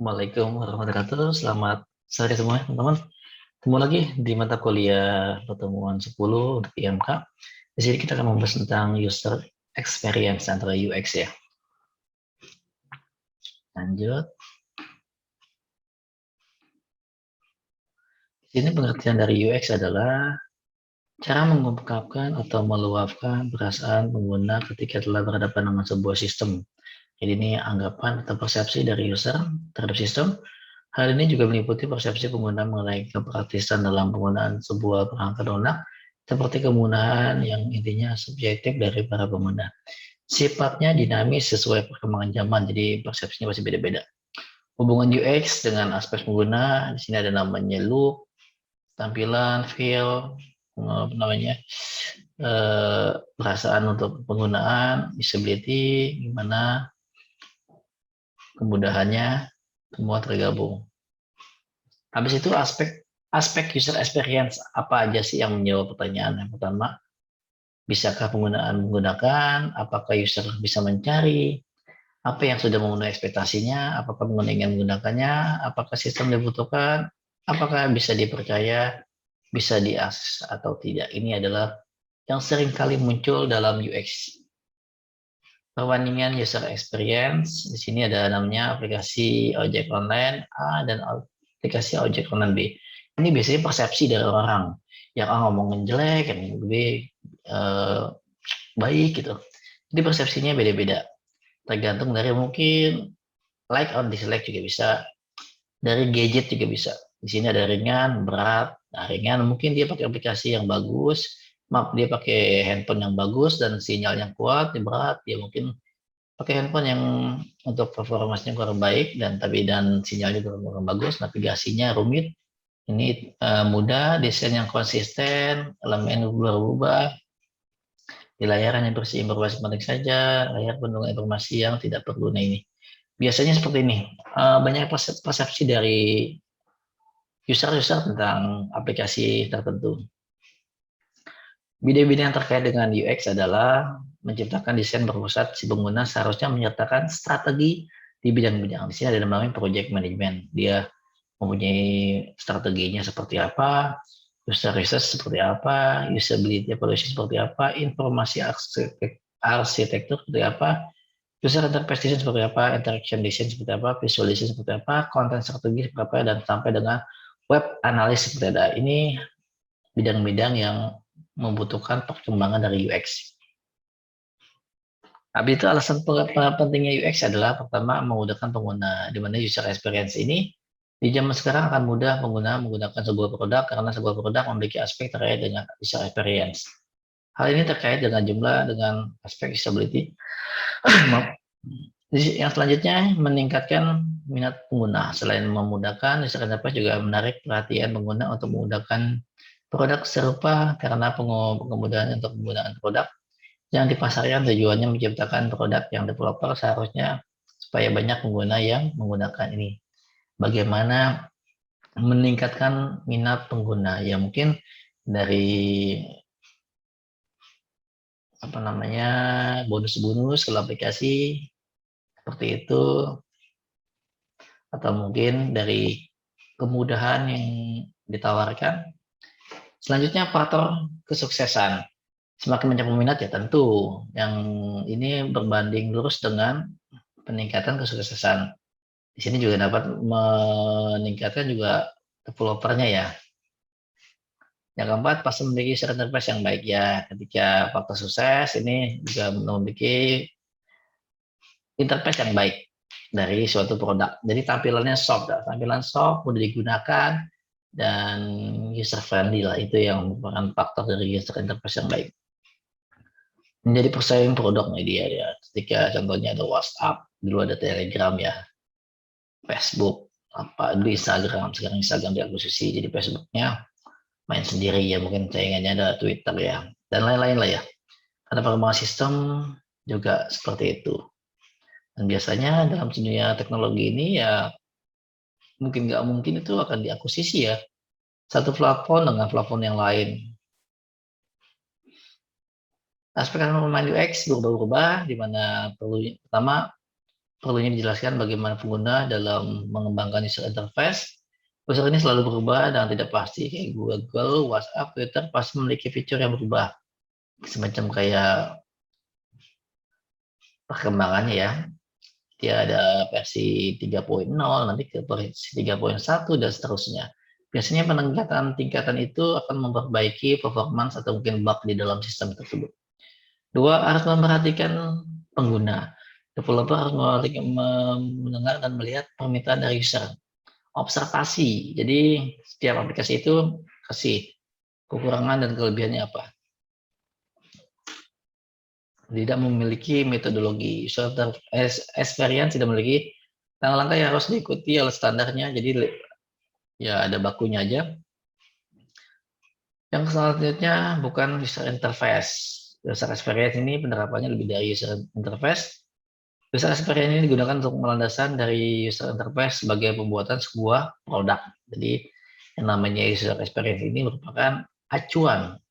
Assalamualaikum warahmatullahi wabarakatuh. Selamat sore semua, teman-teman. Ketemu lagi di mata kuliah pertemuan 10 untuk IMK. Di sini kita akan membahas tentang user experience antara UX ya. Lanjut. Di sini pengertian dari UX adalah cara mengungkapkan atau meluapkan perasaan pengguna ketika telah berhadapan dengan sebuah sistem. Jadi ini anggapan atau persepsi dari user terhadap sistem. Hal ini juga meliputi persepsi pengguna mengenai kepraktisan dalam penggunaan sebuah perangkat lunak, seperti kemudahan yang intinya subjektif dari para pengguna. Sifatnya dinamis sesuai perkembangan zaman, jadi persepsinya pasti beda-beda. Hubungan UX dengan aspek pengguna, di sini ada namanya look, tampilan, feel, perasaan untuk penggunaan, usability, gimana kemudahannya, semua tergabung. Habis itu aspek user experience apa aja sih yang menjawab pertanyaan yang pertama, bisakah penggunaan menggunakan, apakah user bisa mencari, apa yang sudah memenuhi ekspektasinya, apakah pengguna ingin menggunakannya, apakah sistem dibutuhkan, apakah bisa dipercaya, bisa diakses atau tidak. Ini adalah yang sering kali muncul dalam UX. Perbandingan user experience, di sini ada namanya aplikasi ojek online A dan aplikasi ojek online B. Ini biasanya persepsi dari orang yang A ngomongin jelek, yang B baik gitu. Jadi persepsinya beda-beda. Tergantung dari mungkin like or dislike juga bisa. Dari gadget juga bisa. Di sini ada ringan, berat. Nah, ringan mungkin dia pakai aplikasi yang bagus, dia pakai handphone yang bagus dan sinyal yang kuat. Di berat dia mungkin pakai handphone yang untuk performanya kurang baik dan sinyalnya kurang bagus, navigasinya rumit. Ini mudah, desain yang konsisten, elemen berubah-ubah, di layar hanya bersih informasi penting saja, layar penuh informasi yang tidak perlu. Nah ini biasanya seperti ini. Banyak persepsi dari user-user tentang aplikasi tertentu. Bidang-bidang yang terkait dengan UX adalah menciptakan desain berpusat si pengguna seharusnya menyertakan strategi di bidang-bidang. Di sini ada namanya project management. Dia mempunyai strateginya seperti apa, user research seperti apa, usability evaluation seperti apa, informasi arsitektur seperti apa, user interface design seperti apa, interaction design seperti apa, visualization seperti apa, content strategi seperti apa, dan sampai dengan web analysis seperti ada. Ini bidang-bidang yang membutuhkan perkembangan dari UX. Habis itu alasan pentingnya UX adalah pertama memudahkan pengguna, di mana user experience ini di zaman sekarang akan mudah pengguna menggunakan sebuah produk karena sebuah produk memiliki aspek terkait dengan user experience. Hal ini terkait dengan dengan aspek usability. Yang selanjutnya meningkatkan minat pengguna. Selain memudahkan, user interface juga menarik perhatian pengguna untuk menggunakan produk serupa karena kemudahan untuk menggunakan produk yang dipasarkan tujuannya menciptakan produk yang developer seharusnya supaya banyak pengguna yang menggunakan ini. Bagaimana meningkatkan minat pengguna? Ya mungkin dari bonus-bonus kalau aplikasi seperti itu, atau mungkin dari kemudahan yang ditawarkan. Selanjutnya faktor kesuksesan. Semakin banyak peminat ya tentu yang ini berbanding lurus dengan peningkatan kesuksesan. Di sini juga dapat meningkatkan juga developernya ya. Yang keempat, pasti memiliki user interface yang baik ya. Ketika faktor sukses ini juga memiliki interface yang baik dari suatu produk. Jadi tampilannya soft, tampilan soft, mudah digunakan, dan user friendly lah. Itu yang merupakan faktor dari user interface yang baik. Menjadi persaing produk media ya. Ketika contohnya ada WhatsApp, dulu ada Telegram ya, Facebook, apa dulu Instagram, sekarang Instagram diakuisisi jadi Facebooknya main sendiri ya, mungkin saingannya ada Twitter ya, dan lain-lain lah ya. Karena perkembangan sistem juga seperti itu. Dan biasanya dalam dunia teknologi ini ya mungkin nggak mungkin itu akan diakuisisi ya, satu platform dengan platform yang lain. Aspek pemain UX berubah-ubah, di mana perlu pertama perlunya dijelaskan bagaimana pengguna dalam mengembangkan user interface. User ini selalu berubah dan tidak pasti, kayak Google, WhatsApp, Twitter pasti memiliki fitur yang berubah. Semacam kayak perkembangannya ya. Dia ada versi 3.0, nanti ke versi 3.1 dan seterusnya. Biasanya peningkatan tingkatan itu akan memperbaiki performance atau mungkin bug di dalam sistem tersebut. Dua, harus memperhatikan pengguna. Developer harus mendengar dan melihat permintaan dari user. Observasi. Jadi setiap aplikasi itu kasih kekurangan dan kelebihannya apa. Tidak memiliki metodologi. User experience tidak memiliki langkah-langkah yang harus diikuti oleh standarnya. Jadi ya ada bakunya aja. Yang selanjutnya bukan user interface. User experience ini penerapannya lebih dari user interface. User experience ini digunakan untuk melandasan dari user interface sebagai pembuatan sebuah produk. Jadi yang namanya user experience ini merupakan acuan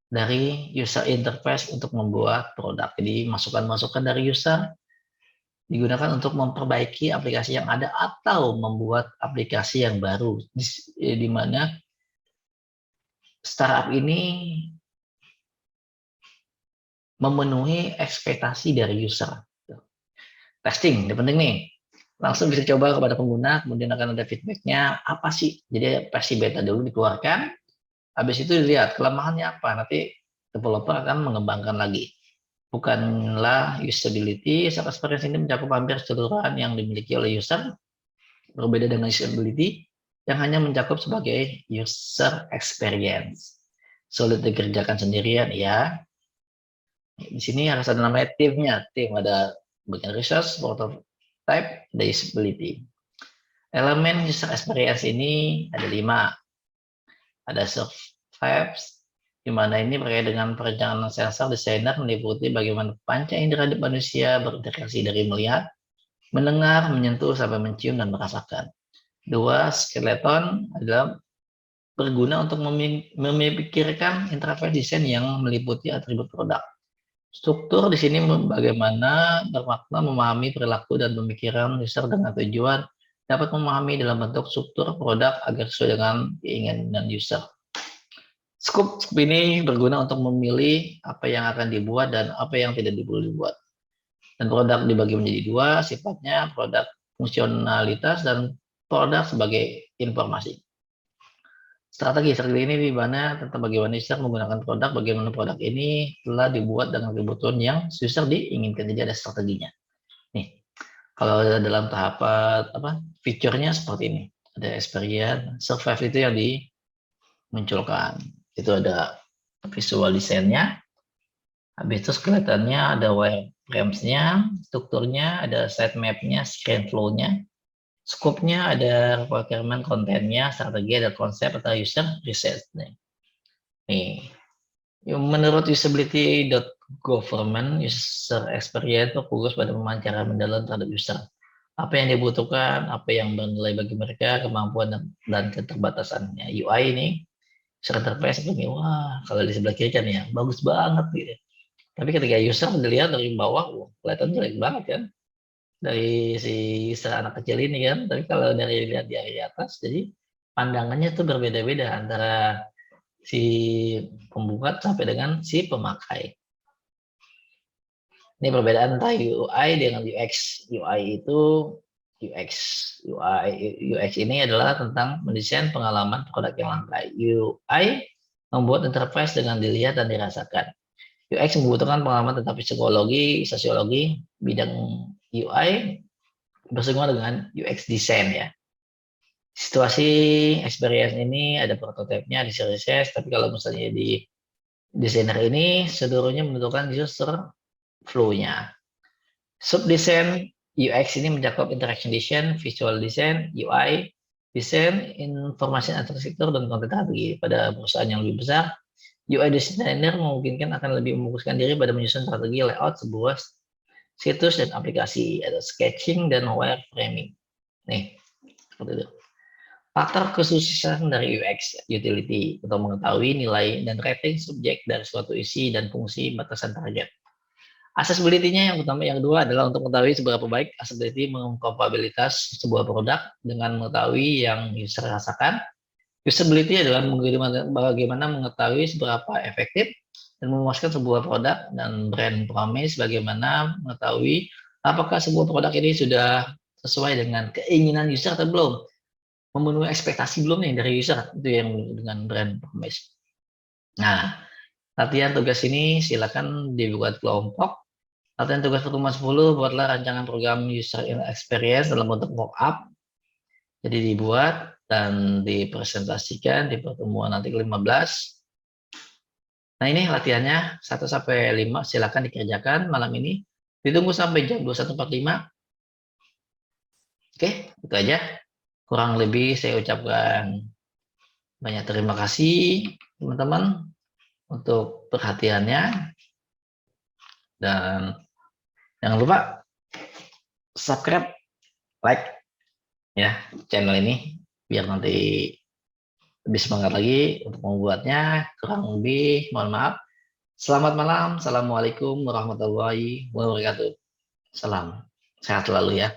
dari user interface untuk membuat produk. Jadi masukan-masukan dari user digunakan untuk memperbaiki aplikasi yang ada atau membuat aplikasi yang baru, di mana startup ini memenuhi ekspektasi dari user. Testing, ini penting nih. Langsung bisa coba kepada pengguna, kemudian akan ada feedbacknya, apa sih? Jadi versi beta dulu dikeluarkan, habis itu dilihat kelemahannya apa, nanti developer akan mengembangkan lagi. Bukanlah usability, user experience ini mencakup hampir keseluruhan yang dimiliki oleh user, berbeda dengan usability yang hanya mencakup sebagai user experience. Sulit dikerjakan sendirian, ya. Di sini harus ada namanya timnya, tim ada bagian research, prototype, ada usability. Elemen user experience ini ada 5. Ada surveys, di mana ini berkaitan dengan perencanaan sensor desainer meliputi bagaimana panca indera manusia berinteraksi dari melihat, mendengar, menyentuh, sampai mencium dan merasakan. 2, skeleton adalah berguna untuk memikirkan interface desain yang meliputi atribut produk. Struktur di sini bagaimana bermakna memahami perilaku dan pemikiran user dengan tujuan dapat memahami dalam bentuk struktur produk agar sesuai dengan keinginan user. Scope ini berguna untuk memilih apa yang akan dibuat dan apa yang tidak perlu dibuat. Dan produk dibagi menjadi 2, sifatnya produk fungsionalitas dan produk sebagai informasi. Strategi ini di mana tentang bagaimana user menggunakan produk, bagaimana produk ini telah dibuat dengan kebutuhan yang user diinginkan. Jadi ada strateginya. Nih, kalau dalam tahapan fiturnya seperti ini. Ada experience, survive itu yang dimunculkan. Itu ada visual desainnya. Habis itu skeletonnya ada wireframes-nya, strukturnya, ada sitemap-nya, screen flow-nya. Scope-nya ada requirement kontennya, strategi, ada konsep atau user research. Nih, menurut usability.government, user experience itu fokus pada pemancaran mendalam terhadap user. Apa yang dibutuhkan, apa yang bernilai bagi mereka, kemampuan dan keterbatasannya. UI ini, user interface ini, wah, kalau di sebelah kiri kan ya, bagus banget gitu. Tapi ketika user dilihat dari bawah, wah, kelihatan jelek banget kan. Dari si user anak kecil ini kan, tapi kalau dari lihat di atas, jadi pandangannya tuh berbeda-beda antara si pembuat sampai dengan si pemakai. Ini perbedaan antara UI dengan UX. UI itu UX ini adalah tentang mendesain pengalaman produk yang langka. UI membuat interface dengan dilihat dan dirasakan. UX membutuhkan pengalaman tentang psikologi, sosiologi, bidang UI bersinggungan dengan UX design ya. Situasi experience ini ada prototipenya di series, tapi kalau misalnya di desainer ini seluruhnya menentukan user flow-nya. Subdesain UX ini mencakup interaction design, visual design, UI, design, information arsitektur, dan konten strategi. Pada perusahaan yang lebih besar, UI designer memungkinkan akan lebih memfokuskan diri pada menyusun strategi layout sebuah situs dan aplikasi, ada sketching dan wireframing. Nih, seperti itu. Faktor kesuksesan dari UX utility untuk mengetahui nilai dan rating subjek dari suatu isi dan fungsi batasan target. Accessibility-nya yang utama, yang kedua adalah untuk mengetahui seberapa baik accessibility mengkompatibilitas sebuah produk dengan mengetahui yang user rasakan. Usability adalah bagaimana mengetahui seberapa efektif dan memuaskan sebuah produk, dan brand promise bagaimana mengetahui apakah sebuah produk ini sudah sesuai dengan keinginan user atau belum, memenuhi ekspektasi belum nih dari user, itu yang dengan brand promise. Nah, latihan tugas ini silakan dibuat kelompok. Latihan tugas pertemuan 10, buatlah rancangan program user experience dalam bentuk mock-up. Jadi dibuat dan dipresentasikan di pertemuan nanti ke-15. Nah, ini latihannya 1-5, silakan dikerjakan malam ini. Ditunggu sampai jam 21.45. Oke, itu aja. Kurang lebih saya ucapkan banyak terima kasih teman-teman untuk perhatiannya, dan jangan lupa subscribe, like ya channel ini biar nanti lebih semangat lagi untuk membuatnya. Kurang lebih mohon maaf. Selamat malam. Assalamualaikum warahmatullahi wabarakatuh. Salam sehat selalu ya.